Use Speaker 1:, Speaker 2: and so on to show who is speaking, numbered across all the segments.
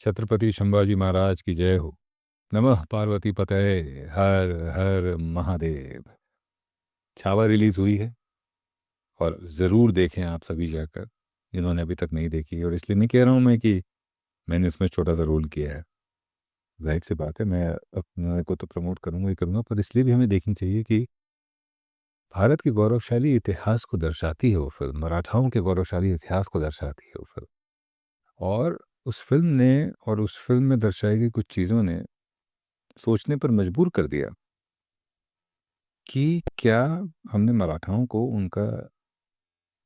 Speaker 1: छत्रपति संभाजी महाराज की जय हो। नमः पार्वती पतये। हर हर महादेव। छावा रिलीज हुई है और ज़रूर देखें आप सभी जाकर, जिन्होंने अभी तक नहीं देखी। और इसलिए नहीं कह रहा हूँ मैं कि मैंने इसमें छोटा सा रोल किया है, जाहिर सी बात है मैं अपने को तो प्रमोट करूँगा ही करूँगा, पर इसलिए भी हमें देखनी चाहिए कि भारत के गौरवशाली इतिहास को दर्शाती है वो फिल्म, मराठाओं के गौरवशाली इतिहास को दर्शाती है वो फिल्म। और उस फिल्म ने और उस फिल्म में दर्शाई गई कुछ चीज़ों ने सोचने पर मजबूर कर दिया कि क्या हमने मराठाओं को उनका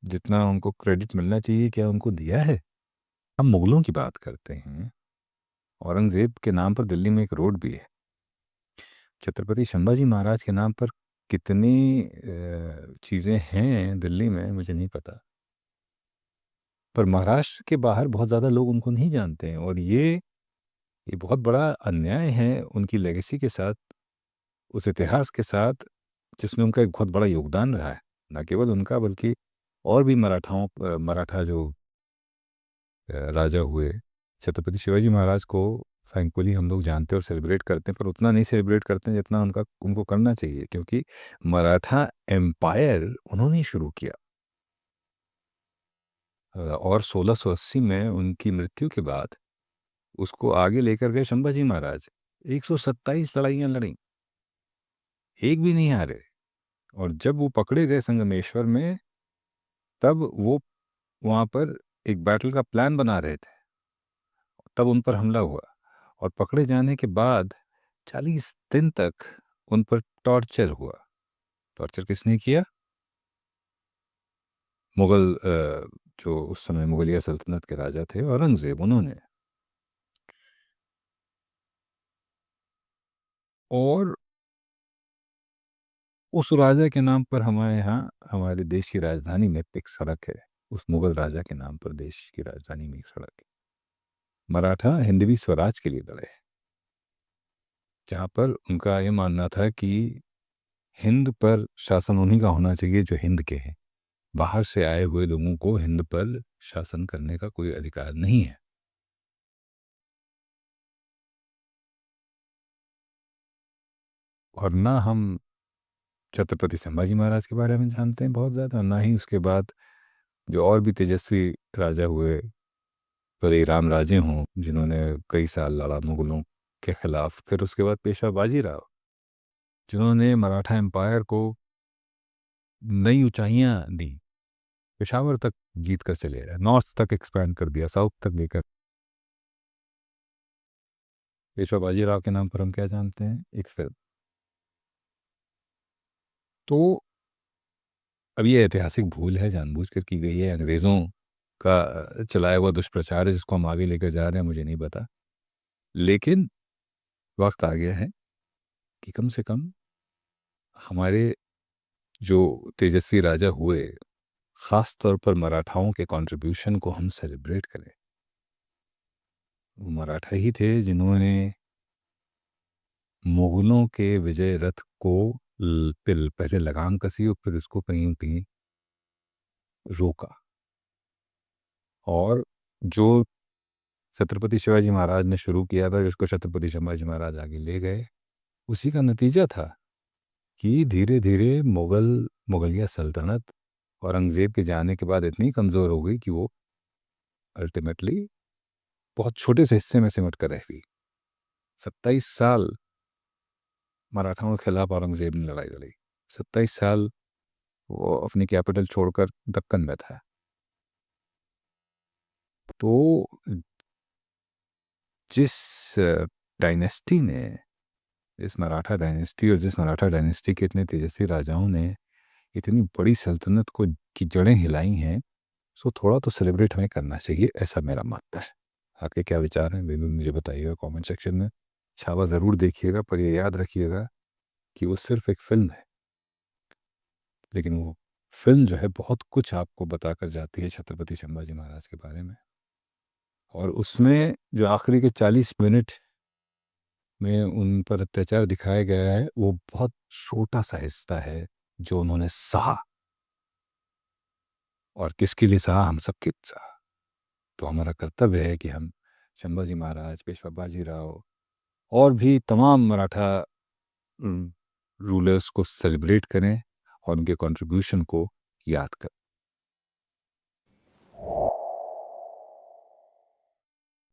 Speaker 1: जितना उनको क्रेडिट मिलना चाहिए क्या उनको दिया है। हम मुगलों की बात करते हैं, औरंगज़ेब के नाम पर दिल्ली में एक रोड भी है, छत्रपति संभाजी महाराज के नाम पर कितनी चीज़ें हैं दिल्ली में मुझे नहीं पता, पर महाराष्ट्र के बाहर बहुत ज़्यादा लोग उनको नहीं जानते हैं। और ये बहुत बड़ा अन्याय है उनकी लेगेसी के साथ, उस इतिहास के साथ जिसमें उनका एक बहुत बड़ा योगदान रहा है। न केवल उनका बल्कि और भी मराठा जो राजा हुए, छत्रपति शिवाजी महाराज को थैंकफुली हम लोग जानते और सेलिब्रेट करते हैं, पर उतना नहीं सेलिब्रेट करते हैं जितना उनको करना चाहिए, क्योंकि मराठा एम्पायर उन्होंने शुरू किया। और 1680 में उनकी मृत्यु के बाद उसको आगे लेकर गए संभाजी महाराज। 127 लड़ाइयाँ लड़ी, एक भी नहीं हारे। और जब वो पकड़े गए संगमेश्वर में, तब वो वहाँ पर एक बैटल का प्लान बना रहे थे, तब उन पर हमला हुआ। और पकड़े जाने के बाद 40 दिन तक उन पर टॉर्चर हुआ। टॉर्चर किसने किया? मुगल जो उस समय मुगलिया सल्तनत के राजा थे औरंगज़ेब, उन्होंने। और उस राजा के नाम पर हमारे यहाँ हमारे देश की राजधानी में एक सड़क है, उस मुगल राजा के नाम पर देश की राजधानी में एक सड़क है। मराठा हिंदवी स्वराज के लिए लड़े, जहाँ पर उनका ये मानना था कि हिंद पर शासन उन्हीं का होना चाहिए जो हिंद के हैं। बाहर से आए हुए लोगों को हिंद पर शासन करने का कोई अधिकार नहीं है। और ना हम छत्रपति संभाजी महाराज के बारे में जानते हैं बहुत ज़्यादा, ना ही उसके बाद जो और भी तेजस्वी राजा हुए, भले राम राजे हों जिन्होंने कई साल लड़ा मुगलों के खिलाफ, फिर उसके बाद पेशवा बाजीराव जिन्होंने मराठा एम्पायर को नई ऊंचाइयां दी, पेशावर तक जीत कर चले गए, नॉर्थ तक एक्सपैंड कर दिया, साउथ तक लेकर। पेशवा बाजीराव के नाम पर हम क्या जानते हैं? एक फिल्म। तो अब ये ऐतिहासिक भूल है, जानबूझकर की गई है, अंग्रेज़ों का चलाया हुआ दुष्प्रचार है जिसको हम आगे लेकर जा रहे हैं, मुझे नहीं पता। लेकिन वक्त आ गया है कि कम से कम हमारे जो तेजस्वी राजा हुए, ख़ास तौर पर मराठाओं के कंट्रीब्यूशन को हम सेलिब्रेट करें। वो मराठा ही थे जिन्होंने मुगलों के विजय रथ को पहले लगाम कसी और फिर उसको कहीं कहीं रोका। और जो छत्रपति शिवाजी महाराज ने शुरू किया था, जिसको छत्रपति संभाजी महाराज आगे ले गए, उसी का नतीजा था कि धीरे धीरे मुगलिया सल्तनत औरंगज़ेब के जाने के बाद इतनी कमज़ोर हो गई कि वो अल्टीमेटली बहुत छोटे से हिस्से में सिमट कर रह गई। 27 साल मराठाओं के खिलाफ औरंगज़ेब ने लड़ाई लड़ी। 27 साल वो अपनी कैपिटल छोड़कर दक्कन में था। तो जिस डायनेस्टी ने, इस मराठा डायनेस्टी और जिस मराठा डायनेस्टी के इतने तेजस्वी राजाओं ने इतनी बड़ी सल्तनत को की जड़ें हिलाई हैं, सो थोड़ा तो सेलिब्रेट हमें करना चाहिए, ऐसा मेरा मानना है। आपके क्या विचार हैं बिल्कुल मुझे बताइएगा कमेंट सेक्शन में। छावा ज़रूर देखिएगा, पर ये याद रखिएगा कि वो सिर्फ एक फिल्म है, लेकिन वो फिल्म जो है बहुत कुछ आपको बताकर जाती है छत्रपति संभाजी महाराज के बारे में। और उसमें जो आखिरी के 40 मिनट में उन पर अत्याचार दिखाया गया है, वो बहुत छोटा सा हिस्सा है जो उन्होंने सहा। और किसके लिए सहा? हम सबके लिए सहा। तो हमारा कर्तव्य है कि हम संभाजी महाराज, पेशवा बाजीराव और भी तमाम मराठा रूलर्स को सेलिब्रेट करें और उनके कंट्रीब्यूशन को याद करें।